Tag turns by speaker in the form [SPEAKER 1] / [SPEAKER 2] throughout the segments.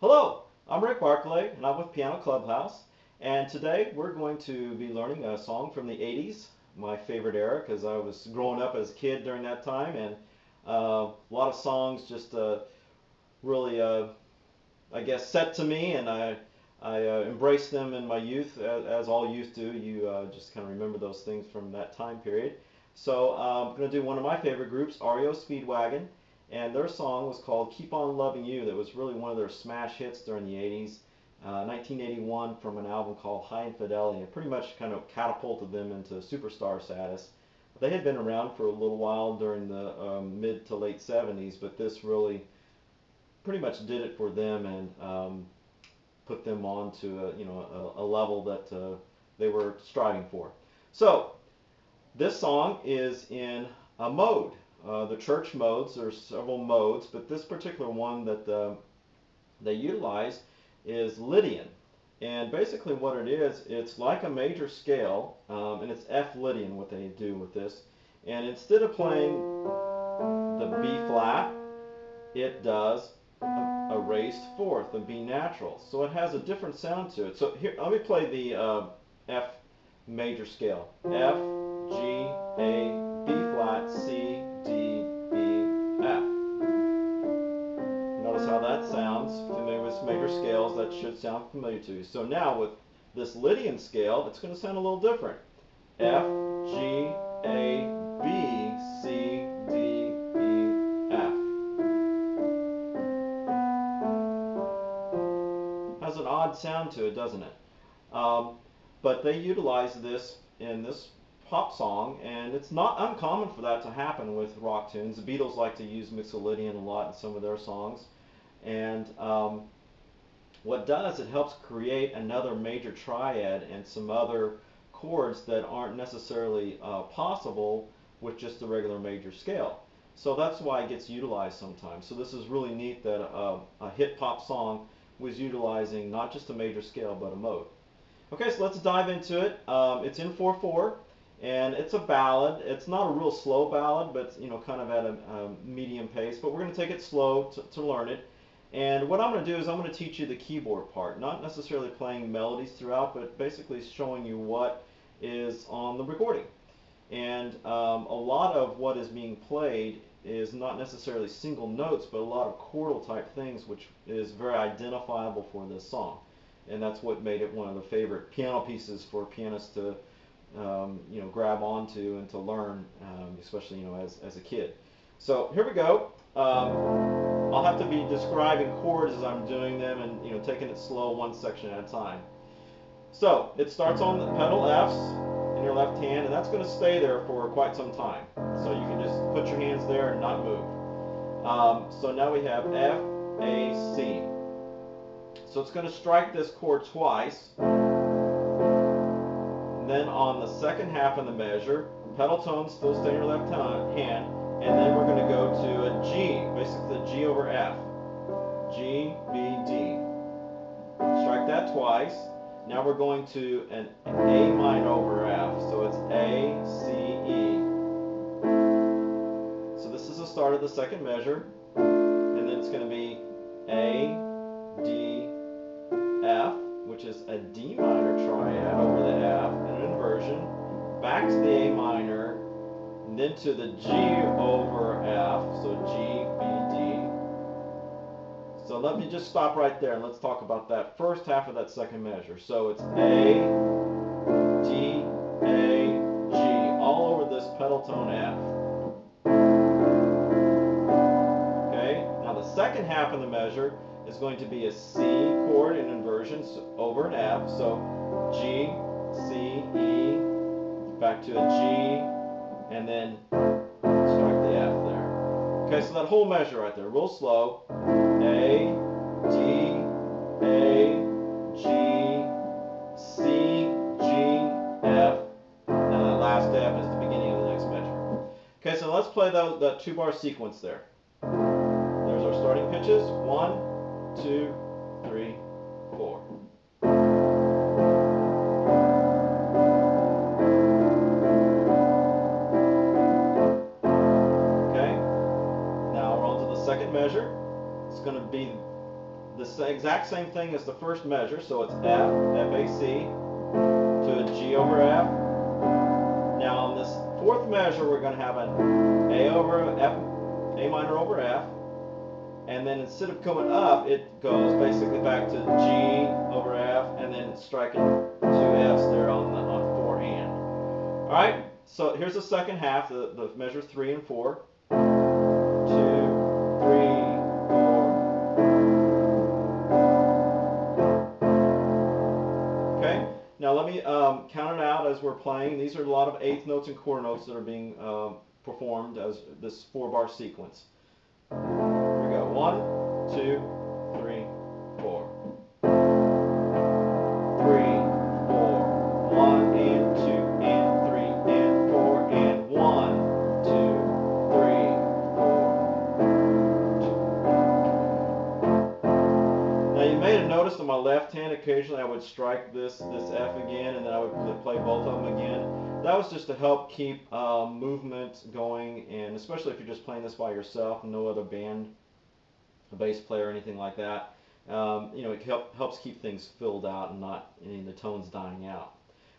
[SPEAKER 1] Hello, I'm Rick Barclay, and I'm with Piano Clubhouse. And today we're going to be learning a song from the 80s, my favorite era, because I was growing up as a kid during that time, and a lot of songs just really, I guess, set to me, and I embraced them in my youth, as all youth do. You just kind of remember those things from that time period. So I'm going to do one of my favorite groups, REO Speedwagon, and their song was called Keep On Loving You. That was really one of their smash hits during the 80s. 1981 from an album called High Infidelity. It pretty much kind of catapulted them into superstar status. They had been around for a little while during the mid to late 70s, but this really pretty much did it for them and put them on to a level that they were striving for. So this song is in a mode. The church modes, there's several modes, but this particular one that they utilize is Lydian. And basically what it is, it's like a major scale, and it's F Lydian what they do with this. And instead of playing the B flat, it does a raised fourth, a B natural. So it has a different sound to it. So here, let me play the F major scale. F, G, A, B flat, C, D, E, F. Notice how that sounds. Familiar with major scales, that should sound familiar to you. So now with this Lydian scale, it's going to sound a little different. F, G, A, B, C, D, E, F. Has an odd sound to it, doesn't it? But they utilize this in this pop song, and it's not uncommon for that to happen with rock tunes. The Beatles like to use Mixolydian a lot in some of their songs, and what does, it helps create another major triad and some other chords that aren't necessarily possible with just the regular major scale. So that's why it gets utilized sometimes. So this is really neat that a hit pop song was utilizing not just a major scale but a mode. Okay, so let's dive into it. It's in 4/4, and it's a ballad. It's not a real slow ballad, but kind of at a medium pace. But we're going to take it slow to learn it. And what I'm going to do is I'm going to teach you the keyboard part, not necessarily playing melodies throughout, but basically showing you what is on the recording. And a lot of what is being played is not necessarily single notes, but a lot of chordal type things, which is very identifiable for this song. And that's what made it one of the favorite piano pieces for pianists to grab onto and to learn, especially as a kid. So here we go. I'll have to be describing chords as I'm doing them, and taking it slow one section at a time. So it starts on the pedal F's in your left hand, and that's going to stay there for quite some time. So you can just put your hands there and not move. So now we have F, A, C. So it's going to strike this chord twice. And then on the second half of the measure, pedal tone still stay in your left hand, and then we're going to go to a G, basically the G over F. G, B, D. Strike that twice. Now we're going to an A minor over F, so it's A, C, E. So this is the start of the second measure, and then it's going to be A, D, F, which is a D minor triad over the F in an inversion, back to the A minor, and then to the G over F, so G, B, D. So let me just stop right there and let's talk about that first half of that second measure. So it's A, D, A, G, all over this pedal tone F. Okay, now the second half of the measure is going to be a C chord in inversion over an F. So G, C, E, back to a G, and then strike the F there. Okay, so that whole measure right there, real slow. A, D, A, G, C, G, F, and that last F is the beginning of the next measure. Okay, so let's play that 2-bar sequence there. There's our starting pitches. 1, 2, 3, 4. Okay, now we're on to the second measure. It's going to be the exact same thing as the first measure, so it's F, F-A-C, to a G over F. Now on this fourth measure, we're going to have an A over F, A minor over F, and then instead of going up, it goes basically back to G over F, and then striking two Fs there on 4 and. All right, so here's the second half, the measure 3 and 4. 2, 3, 4. Okay, now let me count it out as we're playing. These are a lot of eighth notes and quarter notes that are being performed as this 4-bar sequence. Here we go. 1, 2, 3, 4. 3, 4. 1 and 2 and 3 and 4 and 1, 2, 3, 4. Now you may have noticed on my left hand, occasionally I would strike this F again, and then I would play both of them again. That was just to help keep movement going, and especially if you're just playing this by yourself, no other band, a bass player, or anything like that. You know, it helps keep things filled out and not any of the tones dying out.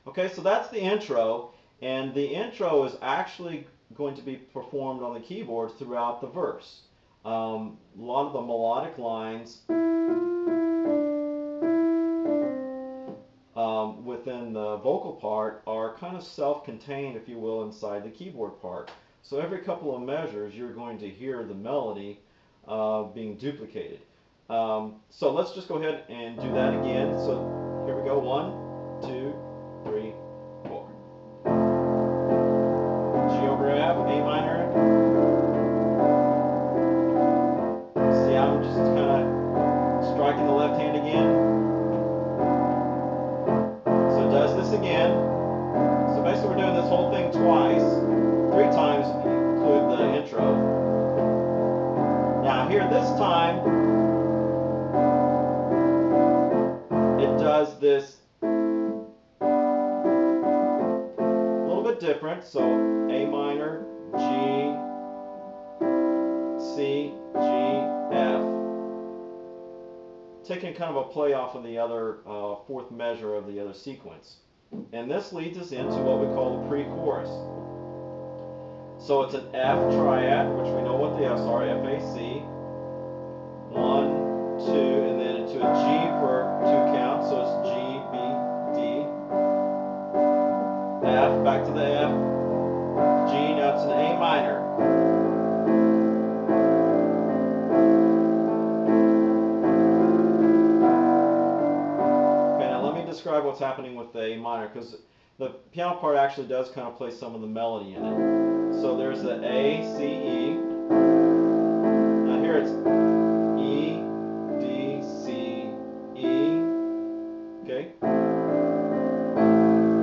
[SPEAKER 1] Okay, so that's the intro, and the intro is actually going to be performed on the keyboard throughout the verse. A lot of the melodic lines within the vocal part are kind of self-contained, if you will, inside the keyboard part. So every couple of measures, you're going to hear the melody being duplicated. So let's just go ahead and do that again. So here we go. 1, 2, 3, 4. G over F, A minor. See, I'm just kind of striking the left hand again. Does this again. So basically we're doing this whole thing twice, 3 times if you include the intro. Now here this time, it does this a little bit different. So A minor, G, C, G, F. Taking kind of a play off of the other fourth measure of the other sequence. And this leads us into what we call the pre-chorus. So it's an F triad, which we know what the F's are, F-A-C. 1, 2, and then into a G for 2 counts, so it's G, B, D. F, back to the F. G, now it's an A minor. Describe what's happening with the A minor, because the piano part actually does kind of play some of the melody in it. So there's the A, C, E. Now here it's E, D, C, E. Okay?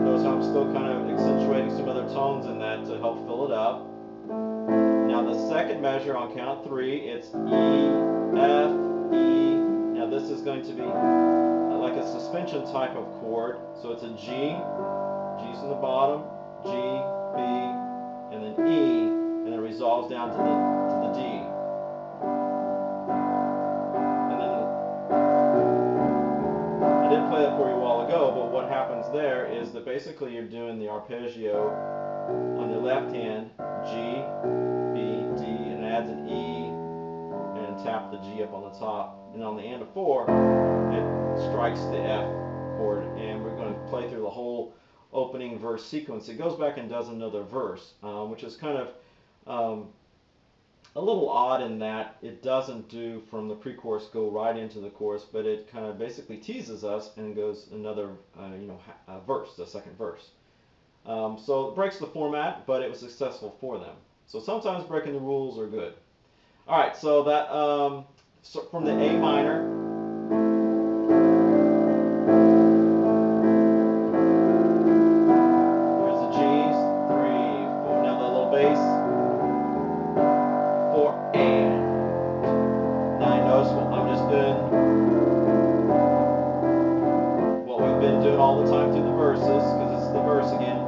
[SPEAKER 1] Notice how I'm still kind of accentuating some other tones in that to help fill it up. Now the second measure on count 3, it's E, F, E. Now this is going to be like a suspension type of chord, so it's a G, G's in the bottom, G, B, and then E, and then it resolves down to the D. And then I did play that for you a while ago, but what happens there is that basically you're doing the arpeggio on your left hand, G, B, D, and it adds an E, and tap the G up on the top, and on the end of 4, it strikes the F chord, and we're going to play through the whole opening verse sequence. It goes back and does another verse, which is kind of a little odd in that it doesn't do from the pre-chorus go right into the chorus, but it kind of basically teases us and goes another verse, the second verse. So it breaks the format, but it was successful for them. So sometimes breaking the rules are good. All right, so that so from the A minor. There's the G's, 3, 4. Now the little bass, 4 and. Now you notice what I'm just doing what we've been doing all the time through the verses, because it's the verse again.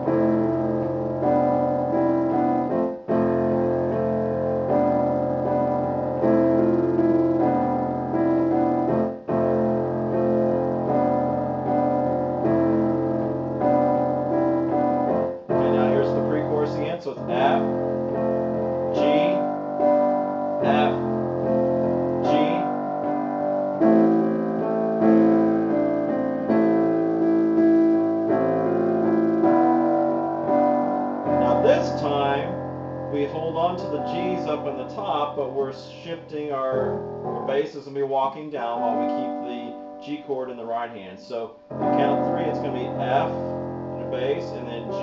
[SPEAKER 1] to the G's up in the top, but we're shifting our bass is going to be walking down while we keep the G chord in the right hand. So on the count of 3, it's going to be F in the bass, and then G,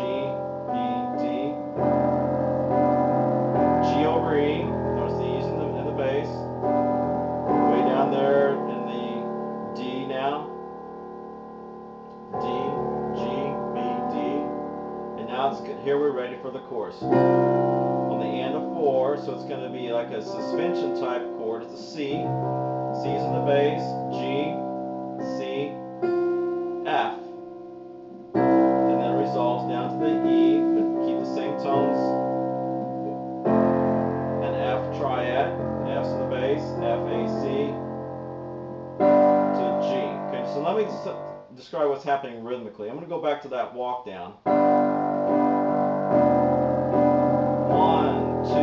[SPEAKER 1] E, D, G over E. Notice the E's in the bass. Way down there in the D now. D, G, B, D. And now here we're ready for the chorus. On the and of 4, so it's going to be like a suspension type chord. It's a C. C's in the bass, G, C, F. And then it resolves down to the E, but keep the same tones. An F triad, F's in the bass, F, A, C, to G. Okay, so let me describe what's happening rhythmically. I'm going to go back to that walk down. 1, 2, 3,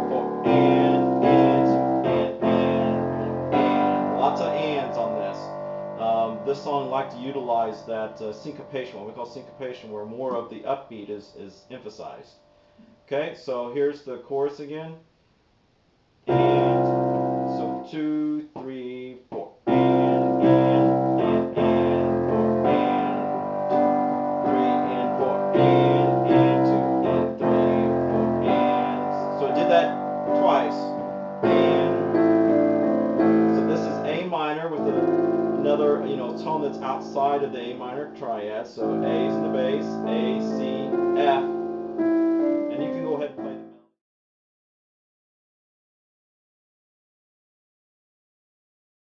[SPEAKER 1] 4, and. Lots of ands on this. This song likes to utilize that syncopation, what we call syncopation, where more of the upbeat is emphasized. Okay, so here's the chorus again. And, so 2, 3, 4. Another, tone that's outside of the A minor triad. So A is in the bass, A, C,